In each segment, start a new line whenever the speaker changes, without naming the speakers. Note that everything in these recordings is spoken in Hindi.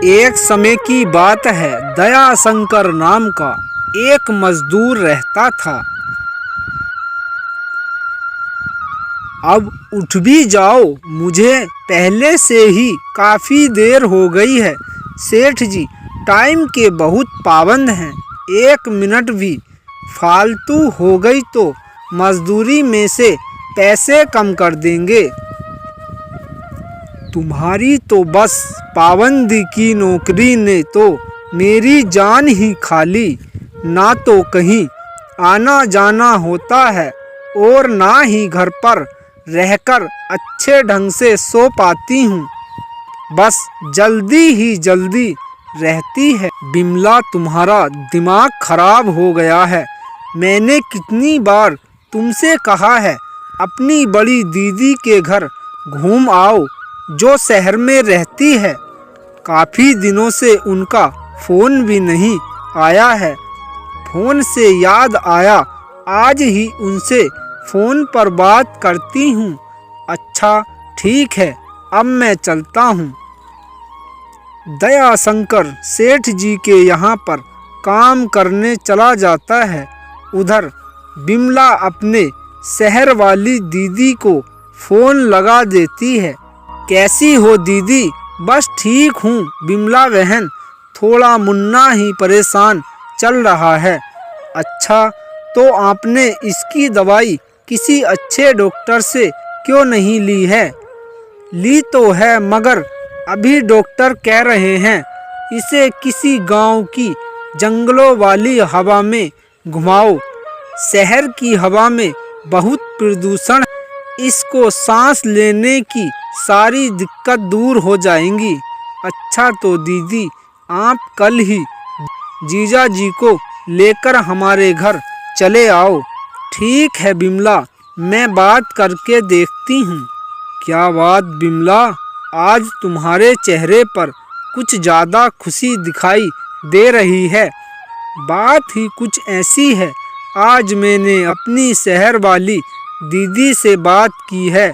एक समय की बात है, दयाशंकर नाम का एक मजदूर रहता था। अब उठ भी जाओ, मुझे पहले से ही काफ़ी देर हो गई है। सेठ जी टाइम के बहुत पाबंद हैं, 1 मिनट भी फालतू हो गई तो मजदूरी में से पैसे कम कर देंगे। तुम्हारी तो बस पाबंदी की नौकरी ने तो मेरी जान ही खा ली। ना तो कहीं आना जाना होता है और ना ही घर पर रहकर अच्छे ढंग से सो पाती हूँ। बस जल्दी ही जल्दी रहती है। बिमला, तुम्हारा दिमाग खराब हो गया है। मैंने कितनी बार तुमसे कहा है अपनी बड़ी दीदी के घर घूम आओ, जो शहर में रहती है। काफ़ी दिनों से उनका फ़ोन भी नहीं आया है। फ़ोन से याद आया, आज ही उनसे फ़ोन पर बात करती हूँ। अच्छा ठीक है, अब मैं चलता हूँ। दयाशंकर सेठ जी के यहाँ पर काम करने चला जाता है। उधर बिमला अपने शहर वाली दीदी को फ़ोन लगा देती है। कैसी हो दीदी? बस ठीक हूँ बिमला बहन, थोड़ा मुन्ना ही परेशान चल रहा है। अच्छा, तो आपने इसकी दवाई किसी अच्छे डॉक्टर से क्यों नहीं ली है? ली तो है, मगर अभी डॉक्टर कह रहे हैं इसे किसी गांव की जंगलों वाली हवा में घुमाओ। शहर की हवा में बहुत प्रदूषण है, इसको सांस लेने की सारी दिक्कत दूर हो जाएंगी। अच्छा तो दीदी, आप कल ही जीजा जी को लेकर हमारे घर चले आओ। ठीक है बिमला, मैं बात करके देखती हूँ। क्या बात बिमला, आज तुम्हारे चेहरे पर कुछ ज़्यादा खुशी दिखाई दे रही है। बात ही कुछ ऐसी है, आज मैंने अपनी शहर वाली दीदी से बात की है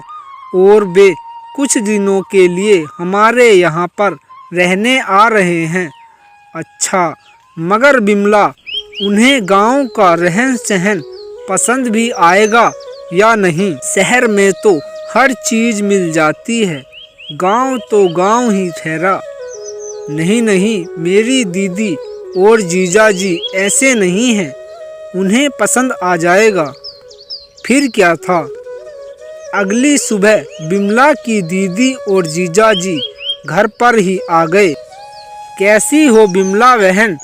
और वे कुछ दिनों के लिए हमारे यहाँ पर रहने आ रहे हैं। अच्छा, मगर बिमला, उन्हें गांव का रहन सहन पसंद भी आएगा या नहीं? शहर में तो हर चीज़ मिल जाती है, गांव तो गांव ही ठहरा। नहीं नहीं, मेरी दीदी और जीजा जी ऐसे नहीं हैं, उन्हें पसंद आ जाएगा। फिर क्या था, अगली सुबह बिमला की दीदी और जीजा जी घर पर ही आ गए। कैसी हो बिमला बहन?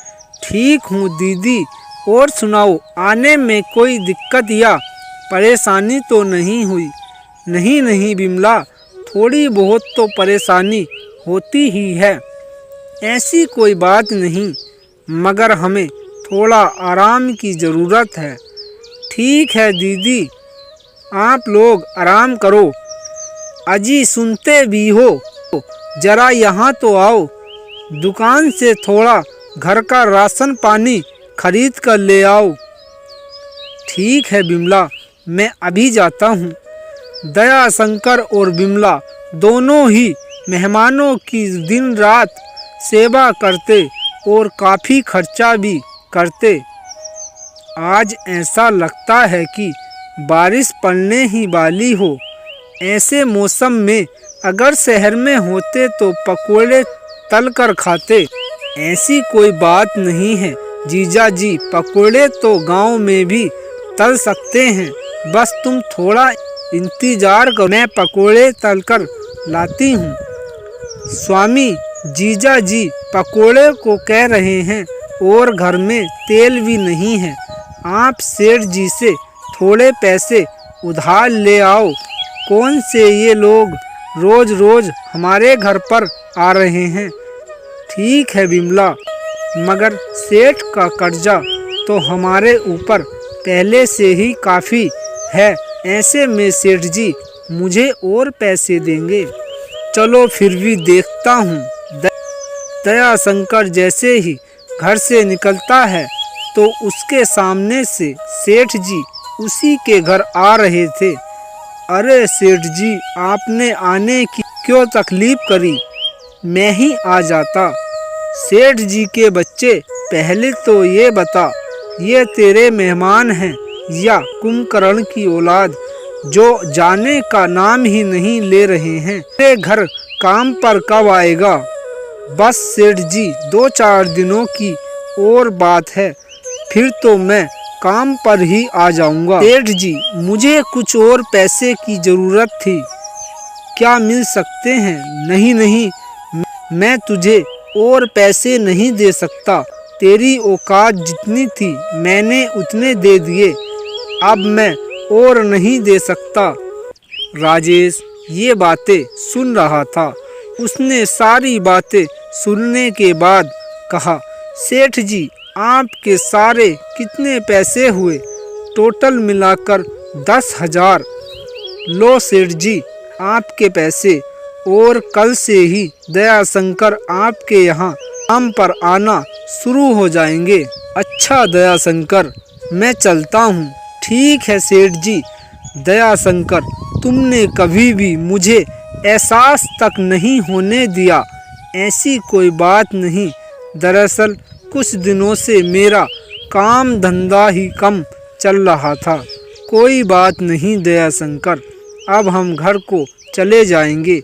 ठीक हूँ दीदी, और सुनाओ, आने में कोई दिक्कत या परेशानी तो नहीं हुई? नहीं नहीं बिमला, थोड़ी बहुत तो परेशानी होती ही है, ऐसी कोई बात नहीं, मगर हमें थोड़ा आराम की ज़रूरत है। ठीक है दीदी, आप लोग आराम करो। अजी सुनते भी हो, ज़रा यहाँ तो आओ। दुकान से थोड़ा घर का राशन पानी खरीद कर ले आओ। ठीक है बिमला, मैं अभी जाता हूँ। दयाशंकर और बिमला दोनों ही मेहमानों की दिन रात सेवा करते और काफ़ी खर्चा भी करते। आज ऐसा लगता है कि बारिश पड़ने ही वाली हो। ऐसे मौसम में अगर शहर में होते तो पकोड़े तल कर खाते। ऐसी कोई बात नहीं है जीजा जी, पकोड़े तो गांव में भी तल सकते हैं, बस तुम थोड़ा इंतज़ार करो, मैं पकोड़े तल कर लाती हूँ। स्वामी, जीजा जी पकोड़े को कह रहे हैं और घर में तेल भी नहीं है। आप सेठ जी से थोड़े पैसे उधार ले आओ। कौन से ये लोग रोज़ रोज़ हमारे घर पर आ रहे हैं? ठीक है बिमला, मगर सेठ का कर्जा तो हमारे ऊपर पहले से ही काफ़ी है, ऐसे में सेठ जी मुझे और पैसे देंगे। चलो फिर भी देखता हूँ। दयाशंकर जैसे ही घर से निकलता है तो उसके सामने से सेठ जी उसी के घर आ रहे थे। अरे सेठ जी, आपने आने की क्यों तकलीफ़ करी? मैं ही आ जाता। सेठ जी के बच्चे, पहले तो ये बता, ये तेरे मेहमान हैं या कुंभकर्ण की औलाद जो जाने का नाम ही नहीं ले रहे हैं? तेरे घर काम पर कब आएगा? बस सेठ जी, 2-4 दिनों की और बात है, फिर तो मैं काम पर ही आ जाऊंगा। सेठ जी, मुझे कुछ और पैसे की ज़रूरत थी, क्या मिल सकते हैं? नहीं नहीं, मैं तुझे और पैसे नहीं दे सकता। तेरी औकात जितनी थी मैंने उतने दे दिए, अब मैं और नहीं दे सकता। राजेश ये बातें सुन रहा था। उसने सारी बातें सुनने के बाद कहा, सेठ जी, आपके सारे कितने पैसे हुए? टोटल मिलाकर 10,000। लो सेठ जी, आपके पैसे, और कल से ही दयाशंकर आपके यहाँ काम पर आना शुरू हो जाएंगे। अच्छा दयाशंकर, मैं चलता हूँ। ठीक है सेठ जी। दयाशंकर, तुमने कभी भी मुझे एहसास तक नहीं होने दिया। ऐसी कोई बात नहीं, दरअसल कुछ दिनों से मेरा काम धंधा ही कम चल रहा था। कोई बात नहीं दयाशंकर, अब हम घर को चले जाएंगे।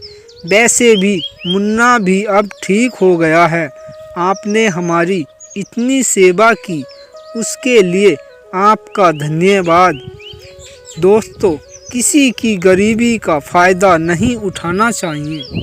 वैसे भी मुन्ना भी अब ठीक हो गया है। आपने हमारी इतनी सेवा की, उसके लिए आपका धन्यवाद। दोस्तों, किसी की गरीबी का फ़ायदा नहीं उठाना चाहिए।